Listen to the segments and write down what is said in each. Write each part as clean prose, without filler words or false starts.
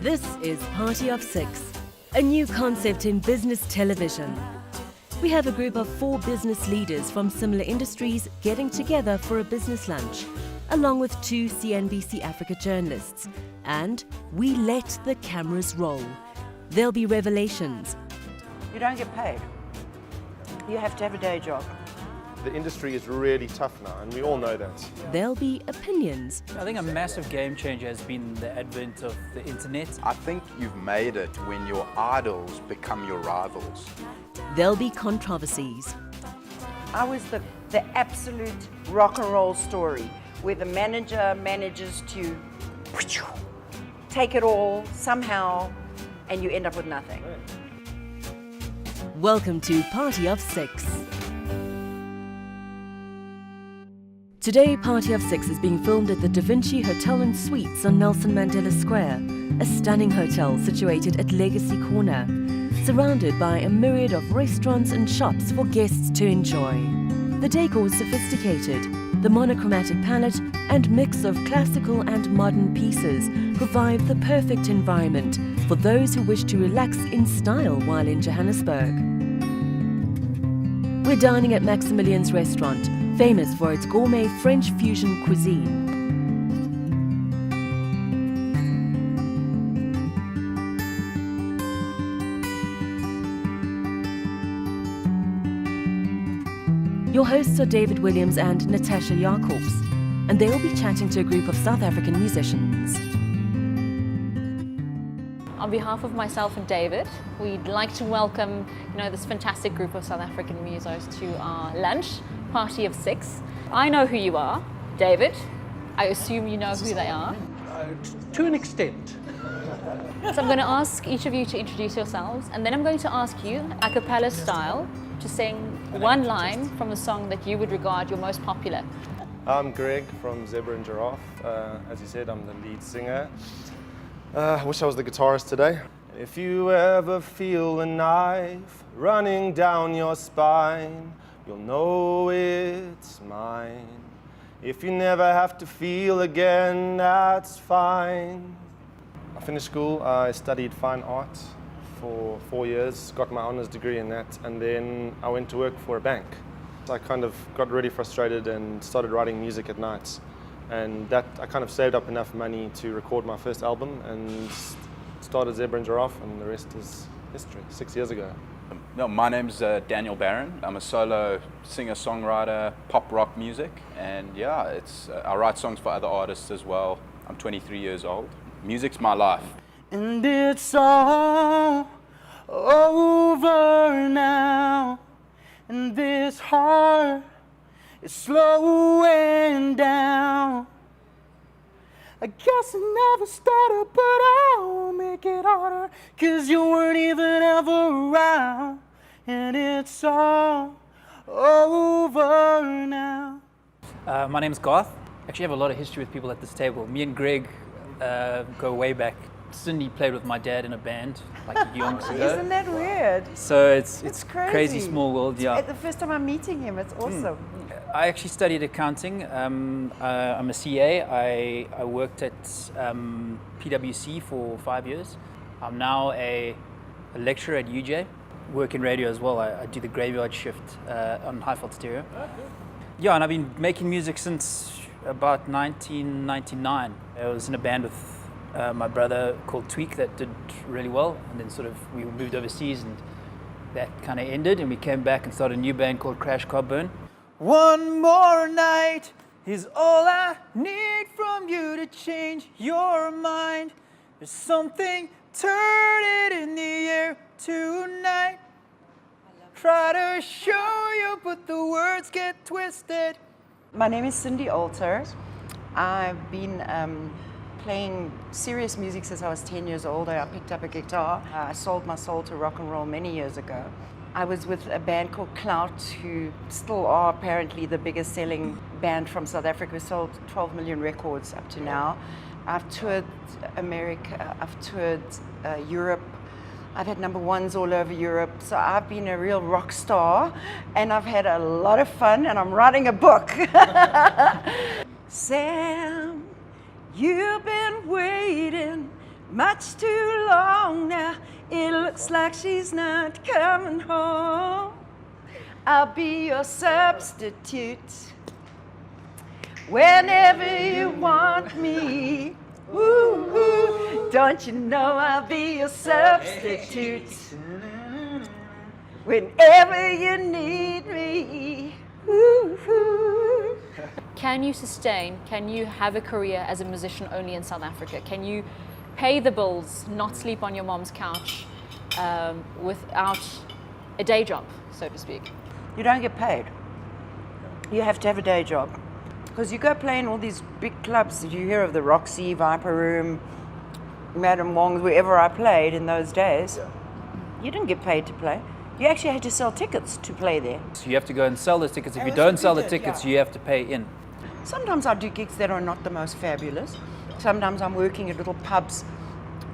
This is Party of Six, a new concept in business television. We have a group of 4 business leaders from similar industries getting together for a business lunch, along with 2 CNBC Africa journalists. And we let the cameras roll. There'll be revelations. You don't get paid. You have to have a day job. The industry is really tough now, and we all know that. There'll be opinions. I think a massive game changer has been the advent of the internet. I think you've made it when your idols become your rivals. There'll be controversies. I was the absolute rock and roll story where the manager manages to take it all somehow and you end up with nothing. Welcome to Party of Six. Today, Party of Six is being filmed at the Da Vinci Hotel and Suites on Nelson Mandela Square, a stunning hotel situated at Legacy Corner, surrounded by a myriad of restaurants and shops for guests to enjoy. The decor is sophisticated. The monochromatic palette and mix of classical and modern pieces provide the perfect environment for those who wish to relax in style while in Johannesburg. We're dining at Maximilian's restaurant, famous for its gourmet French fusion cuisine. Your hosts are David Williams and Natasha Jacobs, and they'll be chatting to a group of South African musicians. On behalf of myself and David, we'd like to welcome this fantastic group of South African musos to our lunch, Party of Six. I know who you are, David. I assume you know who they are. To an extent. So I'm going to ask each of you to introduce yourselves, and then I'm going to ask you, a cappella style, to sing one line from a song that you would regard your most popular. I'm Greg from Zebra and Giraffe. As you said, I'm the lead singer. I wish I was the guitarist today. If you ever feel a knife running down your spine, you'll know it's mine. If you never have to feel again, that's fine. I finished school. I studied fine art for 4 years, got my honors degree in that, and then I went to work for a bank. I kind of got really frustrated and started writing music at night. And that I kind of saved up enough money to record my first album and started Zebra and Giraffe, and the rest is history, 6 years ago. No, my name's Daniel Barron. I'm a solo singer-songwriter, pop rock music, and yeah, I write songs for other artists as well. I'm 23 years old. Music's my life. And it's all over now, and this heart is slowing down. I guess I never started, but I'll make it harder, 'cause you weren't even ever around, and it's all over now. My name's Garth. Actually, I have a lot of history with people at this table. Me and Greg go way back. Cindy played with my dad in a band like years ago. Isn't that weird? So it's crazy. crazy small world, yeah. It's the first time I'm meeting him, it's awesome. I actually studied accounting. I'm a CA. I worked at PwC for 5 years. I'm now a lecturer at UJ. Work in radio as well. I do the graveyard shift on Highfield Stereo. Yeah, and I've been making music since about 1999. I was in a band with my brother called Tweak that did really well, and then sort of we moved overseas and that kind of ended, and we came back and started a new band called Crash Car Burn. One more night is all I need from you to change your mind. There's something turning in the air tonight. Try to show you, but the words get twisted. My name is Cindy Alter. I've been playing serious music since I was 10 years old. I picked up a guitar. I sold my soul to rock and roll many years ago. I was with a band called Clout, who still are apparently the biggest selling band from South Africa. We sold 12 million records up to now. I've toured America, I've toured Europe. I've had number ones all over Europe. So I've been a real rock star, and I've had a lot of fun, and I'm writing a book. Sam, you've been waiting Much too long now, it looks like she's not coming home. I'll be your substitute whenever you want me. Woo-hoo. Don't you know I'll be your substitute whenever you need me. Woo-hoo. Can you have a career as a musician only in South Africa? Can you pay the bills, not sleep on your mom's couch, without a day job, so to speak? You don't get paid. You have to have a day job. Because you go play in all these big clubs that you hear of, the Roxy, Viper Room, Madame Wong's, wherever I played in those days. You didn't get paid to play. You actually had to sell tickets to play there. So you have to go and sell those tickets. If you that's don't what sell we the did, tickets, yeah. you have to pay in. Sometimes I do gigs that are not the most fabulous. Sometimes I'm working at little pubs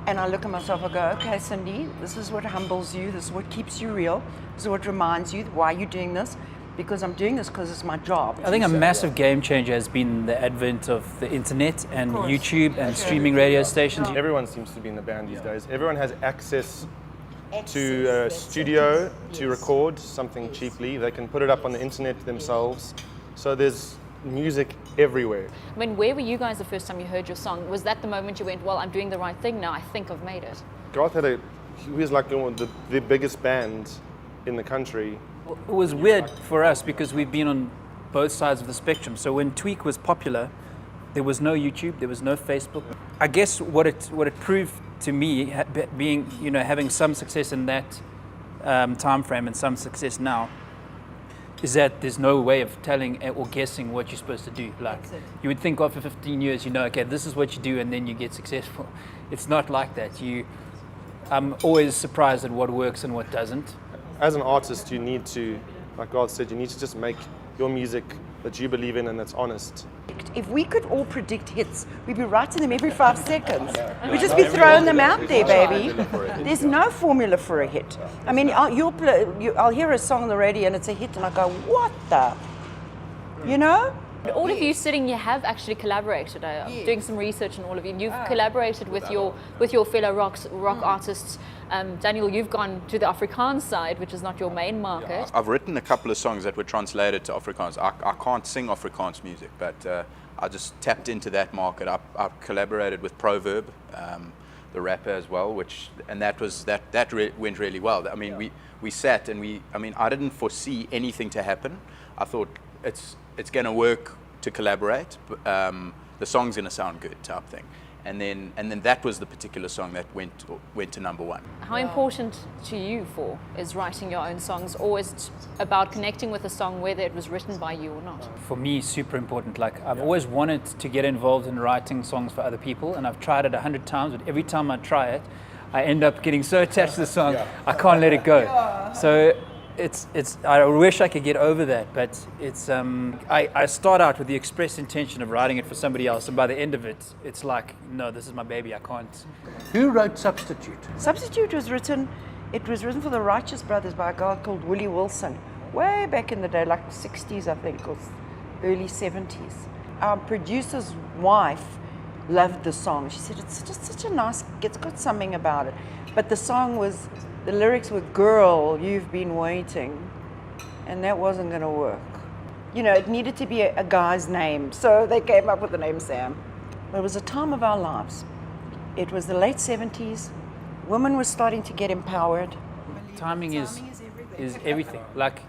and I look at myself, I go, okay, Cindy, this is what humbles you, this is what keeps you real, this is what reminds you why you're doing this, because I'm doing this because it's my job. I think a massive game changer has been the advent of the internet and YouTube and streaming radio stations. Everyone seems to be in the band these days. Everyone has access to a studio to record something cheaply. They can put it up on the internet themselves. So there's music everywhere. I mean, where were you guys the first time you heard your song? Was that the moment you went, well, I'm doing the right thing now, I think I've made it? Garth he was like the biggest band in the country. It was weird for us because we've been on both sides of the spectrum. So when Tweak was popular, there was no YouTube, there was no Facebook. I guess what it proved to me, being having some success in that time frame and some success now, is that there's no way of telling or guessing what you're supposed to do. Like you would think after 15 years, okay, this is what you do, and then you get successful. It's not like that. I'm always surprised at what works and what doesn't. As an artist, you need to, like God said, you need to just make your music that you believe in and that's honest. If we could all predict hits, we'd be writing them every 5 seconds. We'd just be throwing them out there, baby. There's no formula for a hit. I mean, I'll hear a song on the radio and it's a hit and I go, what the? You know? All of you sitting here have actually collaborated. I'm doing some research on all of you. You've collaborated with your fellow rock artists. Daniel, you've gone to the Afrikaans side, which is not your main market. I've written a couple of songs that were translated to Afrikaans. I can't sing Afrikaans music, but I just tapped into that market. I collaborated with Proverb, the rapper as well, that went really well. I mean, we sat and I didn't foresee anything to happen. I thought it's going to work to collaborate. The song's going to sound good, type thing. And then that was the particular song that went to number 1. How important to you is writing your own songs, or is it about connecting with a song whether it was written by you or not? For me, super important. Like I've always wanted to get involved in writing songs for other people, and I've tried it 100 times, but every time I try it, I end up getting so attached to the song, I can't let it go. So I wish I could get over that, but I start out with the express intention of writing it for somebody else, and by the end of it, it's like, no, this is my baby, I can't. Who wrote Substitute? Substitute was written for the Righteous Brothers by a guy called Willie Wilson, way back in the day, like 60s, I think, or early 70s. Our producer's wife loved the song. She said, it's just such a nice, it's got something about it. But the lyrics were, girl, you've been waiting. And that wasn't going to work. It needed to be a guy's name. So they came up with the name Sam. But it was a time of our lives. It was the late 70s. Women were starting to get empowered. Timing is everything. Like,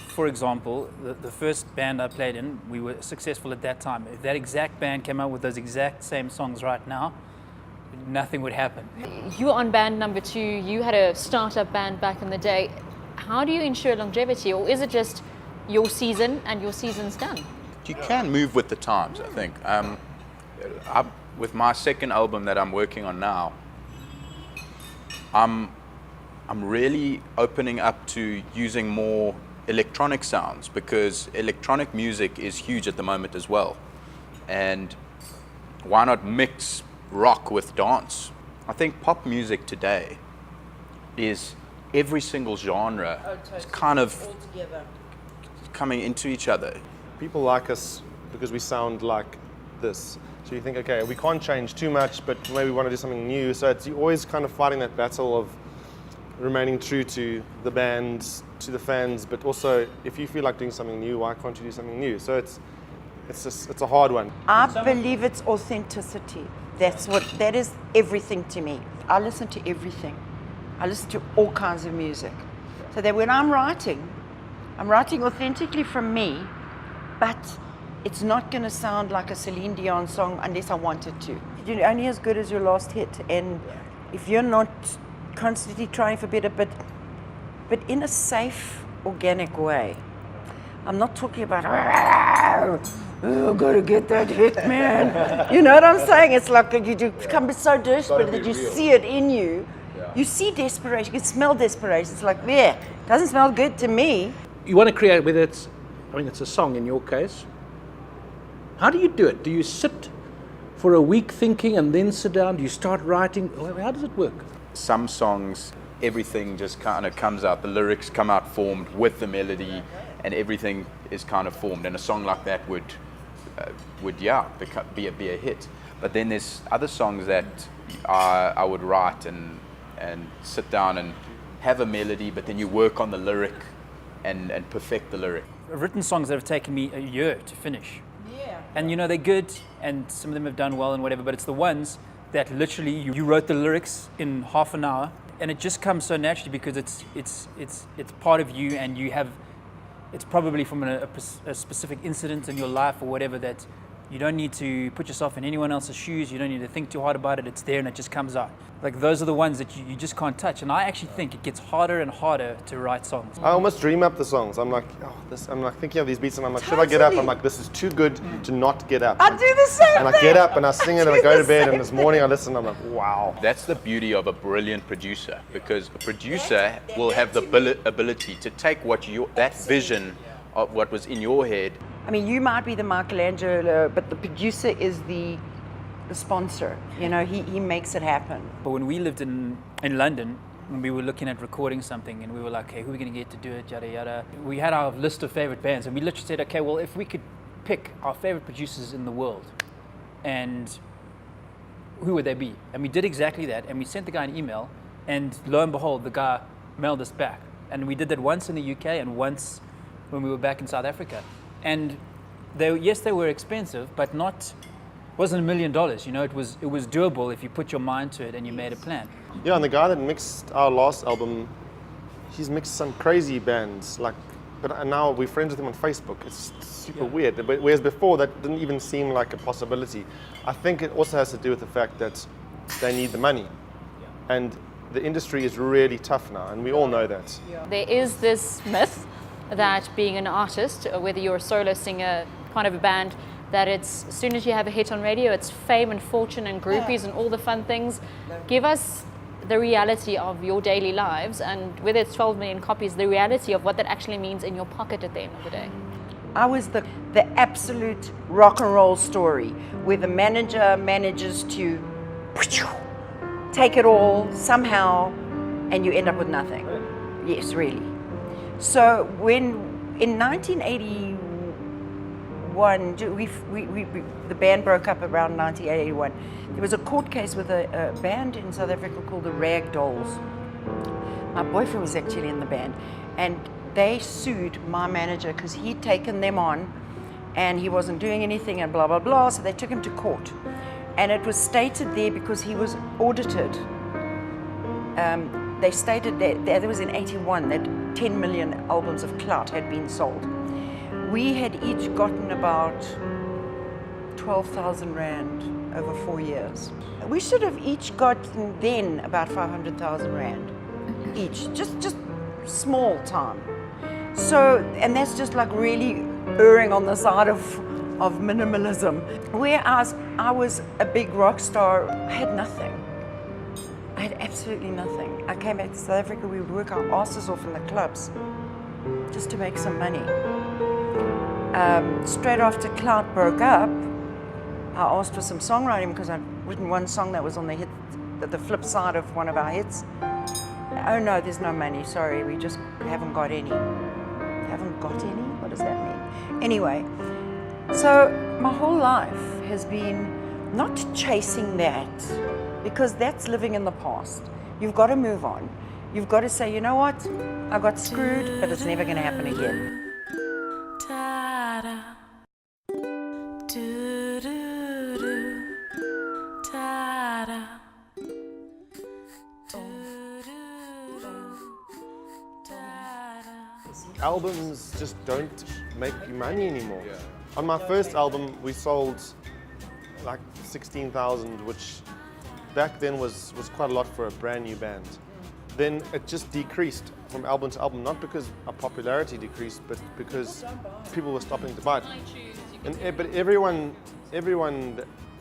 for example, the first band I played in, we were successful at that time. If that exact band came out with those exact same songs right now, nothing would happen. You were on band number 2, you had a startup band back in the day. How do you ensure longevity, or is it just your season and your season's done? You can move with the times, I think. With my second album that I'm working on now, I'm really opening up to using more electronic sounds, because electronic music is huge at the moment as well. And why not mix rock with dance? I think pop music today is every single genre is kind of coming into each other. People like us because we sound like this. So you think, okay, we can't change too much, but maybe we want to do something new. So you're always kind of fighting that battle of remaining true to the band, to the fans, but also if you feel like doing something new, why can't you do something new? So it's a hard one. I believe it's authenticity. That is everything to me. I listen to everything. I listen to all kinds of music. So that when I'm writing authentically from me, but it's not going to sound like a Celine Dion song unless I want it to. You're only as good as your last hit, and if you're not constantly trying for better, but in a safe, organic way. I'm not talking about, oh, gotta get that hit, man. You know what I'm saying? It's like you become so desperate that you see it in you. You see desperation, you can smell desperation. It's like, yeah, doesn't smell good to me. You want to create, whether it's, I mean, it's a song in your case. How do you do it? Do you sit for a week thinking and then sit down? Do you start writing? How does it work? Some songs, everything just kind of comes out. The lyrics come out formed with the melody, and everything is kind of formed. And a song like that would be a hit. But then there's other songs that I would write and sit down and have a melody, but then you work on the lyric and perfect the lyric. I've written songs that have taken me a year to finish. Yeah. And you know, they're good, and some of them have done well and whatever, but it's the ones that literally you wrote the lyrics in half an hour, and it just comes so naturally because it's part of you, and you have, it's probably from a specific incident in your life or whatever, that you don't need to put yourself in anyone else's shoes, you don't need to think too hard about it, it's there and it just comes out. Like those are the ones that you just can't touch, and I actually think it gets harder and harder to write songs. I almost dream up the songs. I'm like, I'm like thinking of these beats, and I'm like, should I get up? I'm like, this is too good to not get up. I do the same And I get up and I sing it and I go to bed, and this morning I listen, I'm like, wow. That's the beauty of a brilliant producer, because a producer will have the ability to take that vision of what was in your head. I mean, you might be the Michelangelo, but the producer is the sponsor. You know, he makes it happen. But when we lived in London, when we were looking at recording something, and we were like, okay, who are we going to get to do it, yada yada. We had our list of favorite bands, and we literally said, okay, well, if we could pick our favorite producers in the world, and who would they be? And we did exactly that, and we sent the guy an email, and lo and behold, the guy mailed us back. And we did that once in the UK and once when we were back in South Africa. And they were expensive, but wasn't $1 million. You know, it was doable if you put your mind to it and you made a plan. Yeah, and the guy that mixed our last album, he's mixed some crazy bands, and now we're friends with him on Facebook. It's super weird. But whereas before that didn't even seem like a possibility. I think it also has to do with the fact that they need the money, and the industry is really tough now, and we all know that. There is this myth that being an artist, whether you're a solo singer, kind of a band, that it's as soon as you have a hit on radio, it's fame and fortune and groupies and all the fun things. Give us the reality of your daily lives, and whether it's 12 million copies, the reality of what that actually means in your pocket at the end of the day. I was the absolute rock and roll story, where the manager manages to take it all somehow, and you end up with nothing. Yes, really. So when in 1981, the band broke up around 1981. There was a court case with a band in South Africa called the Rag Dolls. My boyfriend was actually in the band, and they sued my manager because he'd taken them on and he wasn't doing anything and blah, blah, blah. So they took him to court. And it was stated there, because he was audited, they stated that was in 81, that 10 million albums of Clout had been sold. We had each gotten about 12,000 Rand over 4 years. We should have each gotten then about 500,000 Rand each, just small time. So, and that's just like really erring on the side of minimalism. Whereas I was a big rock star, I had nothing. I had absolutely nothing. I came back to South Africa, we would work our asses off in the clubs just to make some money. Straight after Clout broke up, I asked for some songwriting because I'd written one song that was on the flip side of one of our hits. Oh no, there's no money, sorry, we just haven't got any. Haven't got any? What does that mean? Anyway, so my whole life has been not chasing that, because that's living in the past. You've got to move on. You've got to say, you know what, I got screwed, but it's never going to happen again. Albums just don't make you money anymore. On my first album, we sold like 16,000, which back then was quite a lot for a brand new band. Then it just decreased from album to album, not because our popularity decreased, but because people were stopping to buy it. But everyone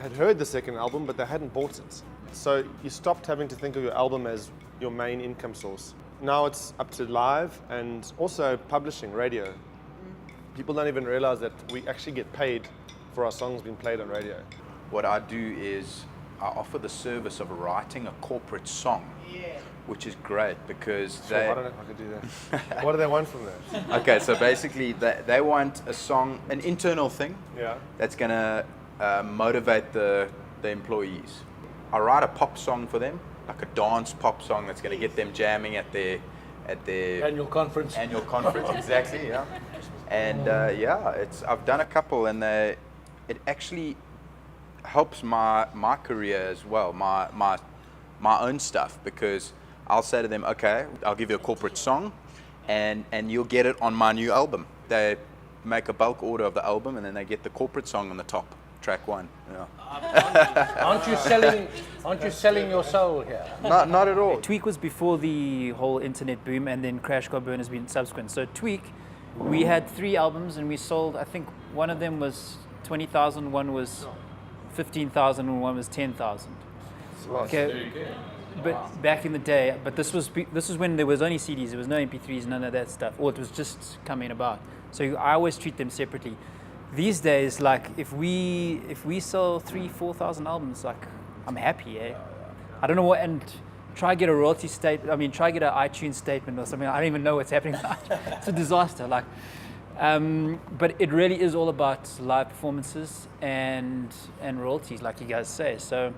had heard the second album, but they hadn't bought it. So you stopped having to think of your album as your main income source. Now it's up to live and also publishing, radio. People don't even realize that we actually get paid for our songs being played on radio. What I do is I offer the service of writing a corporate song, which is great because I don't know if I could do that. What do they want from that? Okay, so basically they want a song, an internal thing that's going to motivate the employees. I write a pop song for them, like a dance pop song that's going to get them jamming at their Annual conference. Annual conference, exactly, yeah. And I've done a couple, and it actually helps my career as well, my own stuff, because I'll say to them, okay, I'll give you a corporate song, and you'll get it on my new album. They make a bulk order of the album, and then they get the corporate song on the top, track one. Yeah. Aren't you selling your soul here? Not at all. Tweak was before the whole internet boom, and then Crash Car Burn has been subsequent. So Tweak, we had 3 albums, and we sold, I think one of them was 20,000, one was 15,000, and one was 10,000. Okay. But back in the day, but this was when there was only CDs, there was no MP3s, none of that stuff, or it was just coming about. So I always treat them separately. These days, like if we sell 3,000-4,000 albums, like I'm happy. I don't know what, and try get a royalty statement. I mean, try get an iTunes statement or something. I don't even know what's happening. It's a disaster. Like, but it really is all about live performances and royalties, like you guys say. So.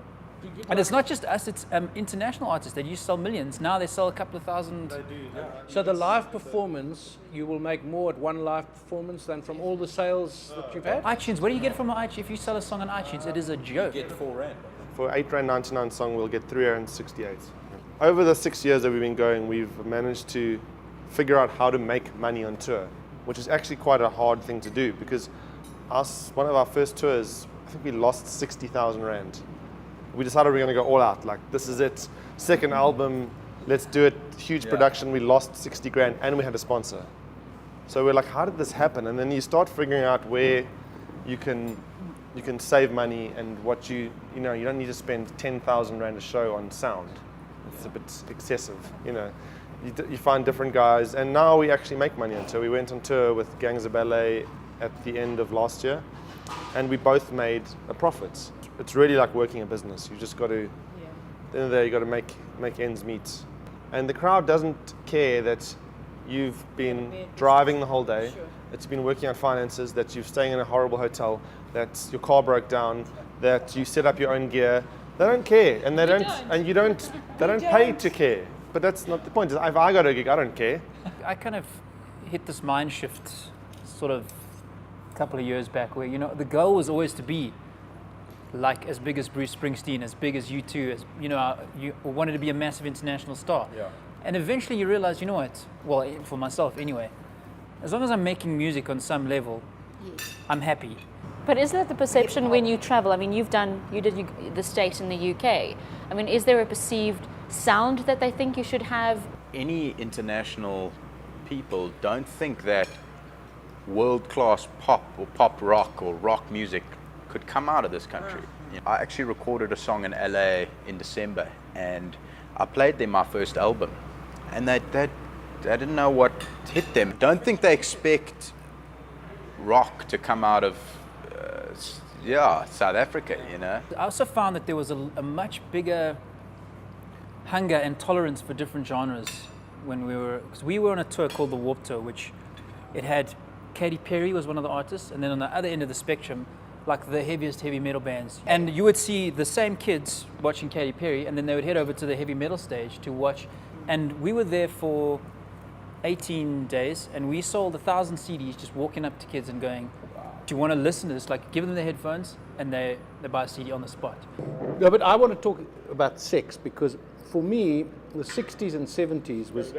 And it's not just us, it's international artists. They used to sell millions. Now they sell a couple of thousand. They do, yeah. So the live performance, you will make more at one live performance than from all the sales that you've had? iTunes, what do you get from iTunes? If you sell a song on iTunes, it is a joke. You get 4 rand. For R8.99 song, we'll get 368. Over the 6 years that we've been going, we've managed to figure out how to make money on tour, which is actually quite a hard thing to do, because one of our first tours, I think we lost 60,000 rand. We decided we're going to go all out. Like, this is it. Second album, let's do it. Huge production. We lost 60 grand and we had a sponsor. So we're like, how did this happen? And then you start figuring out where you can save money and what you don't need to spend 10,000 rand a show on sound. It's a bit excessive, You find different guys, and now we actually make money on tour. We went on tour with Gangs of Ballet at the end of last year, and we both made a profit. It's really like working a business. You just got to, at the end of the day, you got to make ends meet. And the crowd doesn't care that you've been driving the whole day, that you've been working on finances, that you're staying in a horrible hotel, that your car broke down, that you set up your own gear. They don't care, and they don't pay to care. But that's not the point. If I got a gig, I don't care. I kind of hit this mind shift sort of a couple of years back where, the goal was always to be like as big as Bruce Springsteen, as big as U2, as you wanted to be a massive international star. Yeah. And eventually you realize, well, for myself anyway, as long as I'm making music on some level, I'm happy. But is that the perception when you travel? I mean, you did the States and the UK. I mean, is there a perceived sound that they think you should have? Any international people don't think that world-class pop or pop rock or rock music could come out of this country. I actually recorded a song in LA in December, and I played them my first album, and they didn't know what hit them. Don't think they expect rock to come out of South Africa, I also found that there was a much bigger hunger and tolerance for different genres because we were on a tour called the Warped Tour, which it had Katy Perry was one of the artists, and then on the other end of the spectrum like the heaviest heavy metal bands. And you would see the same kids watching Katy Perry, and then they would head over to the heavy metal stage to watch. And we were there for 18 days, and we sold 1,000 CDs just walking up to kids and going, do you want to listen to this? Like, give them the headphones, and they buy a CD on the spot. No, but I want to talk about sex, because for me, the 60s and 70s was...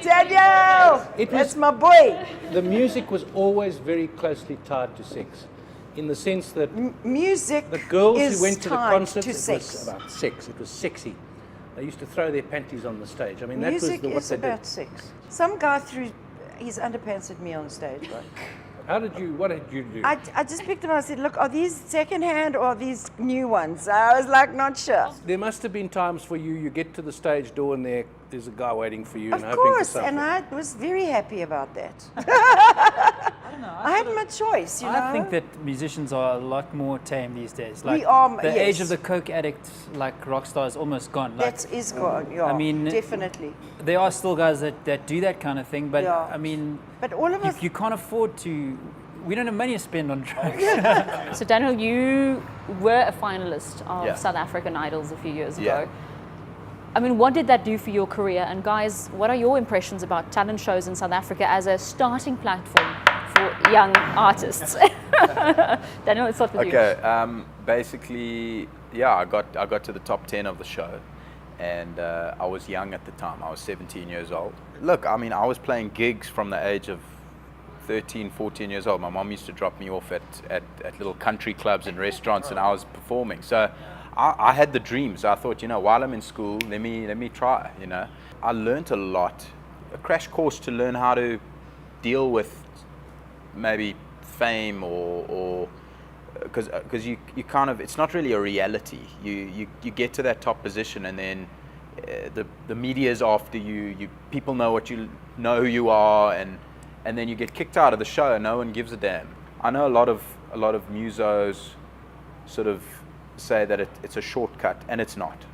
Daniel! That's my boy! The music was always very closely tied to sex, in the sense that Music the girls is who went to the tied concerts, to it sex. was about sex. It was sexy. They used to throw their panties on the stage. I mean, that Music was what is they did. about sex. Some guy threw his underpants at me on stage, right? What did you do? I just picked them up and I said, look, are these secondhand or are these new ones? I was like, not sure. There must have been times for you get to the stage door and there's a guy waiting for you Of and hoping for course, something. and I was very happy about that. I had my choice, you know. I think that musicians are a lot more tame these days. Like, We are, the age yes. of the coke addict, like rock star, is almost gone. Like, That is gone, yeah. I mean, definitely. there are still guys that do that kind of thing, but Yeah. I mean, But all of us, you can't afford to. We don't have money to spend on drugs. So Daniel, you were a finalist of Yeah. South African Idols a few years Yeah. ago. I mean, what did that do for your career? And guys, what are your impressions about talent shows in South Africa as a starting platform for young artists? Daniel, let's start with you. Okay, basically, yeah, I got to the top 10 of the show, and I was young at the time. I was 17 years old. Look, I mean, I was playing gigs from the age of 13, 14 years old. My mom used to drop me off at little country clubs and restaurants, and I was performing. So I had the dreams. I thought, you know, while I'm in school, let me try, you know. I learned a lot, a crash course to learn how to deal with maybe fame or because you kind of, it's not really a reality. You get to that top position, and then the media's after you. People know who you are, and then you get kicked out of the show and no one gives a damn. I know a lot of musos sort of say that it's a shortcut, and it's not.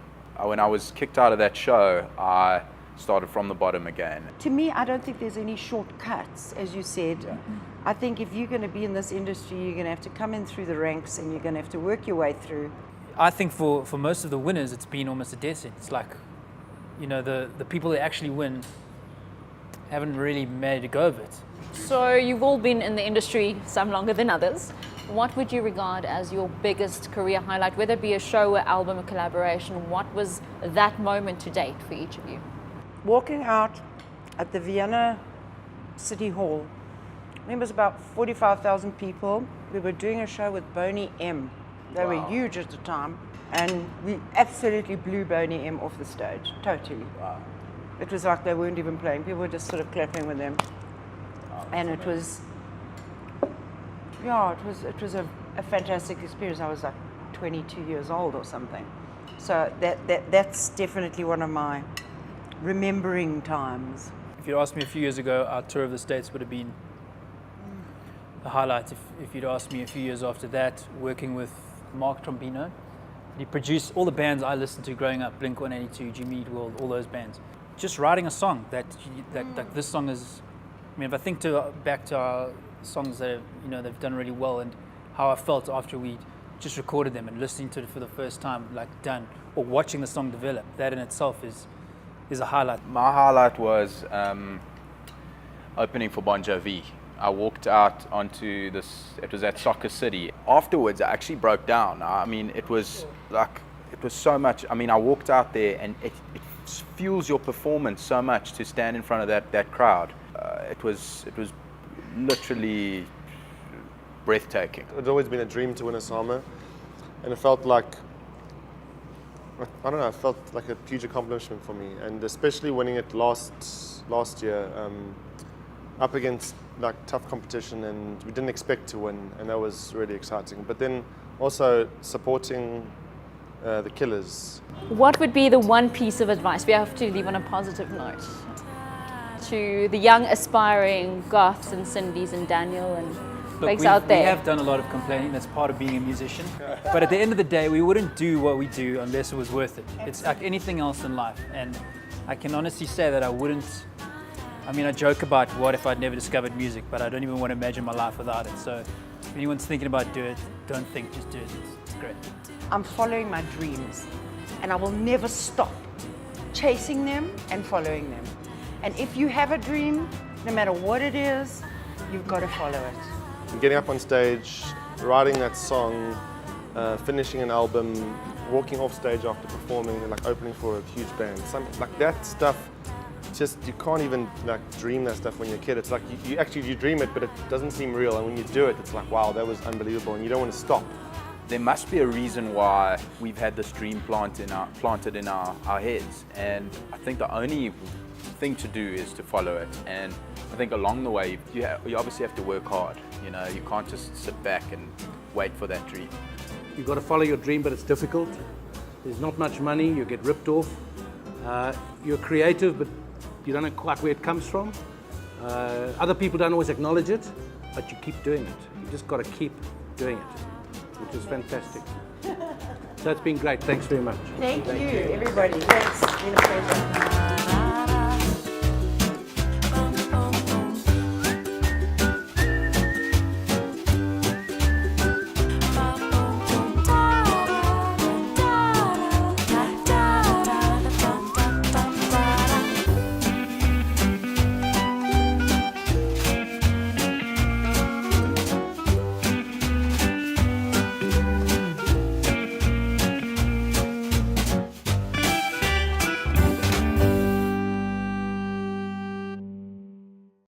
When I was kicked out of that show, I started from the bottom again. to me, I don't think there's any shortcuts, as you said. I think if you're going to be in this industry, you're going to have to come in through the ranks and you're going to have to work your way through. I think for most of the winners, it's been almost a death sentence. It's like, you know, the people that actually win haven't really made a go of it. So you've all been in the industry, some longer than others. What would you regard as your biggest career highlight, whether it be a show, an album, a collaboration? What was that moment to date for each of you? Walking out at the Vienna City Hall, there was about 45,000 people. We were doing a show with Boney M. They were huge at the time, and we absolutely blew Boney M off the stage, totally. Wow. It was like they weren't even playing. People were just sort of clapping with them. And it was, it was a fantastic experience. I was like 22 years old or something. So that's definitely one of my remembering times. If you'd asked me a few years ago, our tour of the States would have been a highlight. If you'd asked me a few years after that, working with Mark Trombino, he produced all the bands I listened to growing up, Blink-182, Jimmy Eat World, all those bands. Just writing a song that this song is, I mean, if I think back to our songs that have, you know, they've done really well, and how I felt after we just recorded them and listening to it for the first time, like done, or watching the song develop, that in itself is a highlight. My highlight was opening for Bon Jovi. I walked out onto this, it was at Soccer City. Afterwards, I actually broke down. I mean, it was so much. I mean, I walked out there, and it fuels your performance so much to stand in front of that crowd. It was literally breathtaking. It's always been a dream to win a Sama, and it felt like, I don't know, it felt like a huge accomplishment for me, and especially winning it last year, up against like tough competition, and we didn't expect to win, and that was really exciting. But then also supporting the Killers. What would be the one piece of advice, we have to leave on a positive note, to the young aspiring Garths and Cindys and Daniel and folks out there? We have done a lot of complaining. That's part of being a musician. But at the end of the day, we wouldn't do what we do unless it was worth it. It's like anything else in life. And I can honestly say that I wouldn't I mean, I joke about what if I'd never discovered music, but I don't even want to imagine my life without it. So if anyone's thinking about doing it, don't think, just do it. It's great. I'm following my dreams, and I will never stop chasing them and following them. And if you have a dream, no matter what it is, you've got to follow it. Getting up on stage, writing that song, finishing an album, walking off stage after performing, and like opening for a huge band, something like that stuff. Just you can't even like dream that stuff when you're a kid. It's like you dream it, but it doesn't seem real. And when you do it, it's like, wow, that was unbelievable, and you don't want to stop. There must be a reason why we've had this dream planted in our heads, and I think the only thing to do is to follow it. And I think along the way, you obviously have to work hard. You know, you can't just sit back and wait for that dream. You've got to follow your dream, but it's difficult. There's not much money, you get ripped off. You're creative, but you don't know quite where it comes from. Other people don't always acknowledge it, but you keep doing it. You just got to keep doing it, which is fantastic. So it's been great. Thanks very much. Thank you, everybody. Thanks. It's been a pleasure.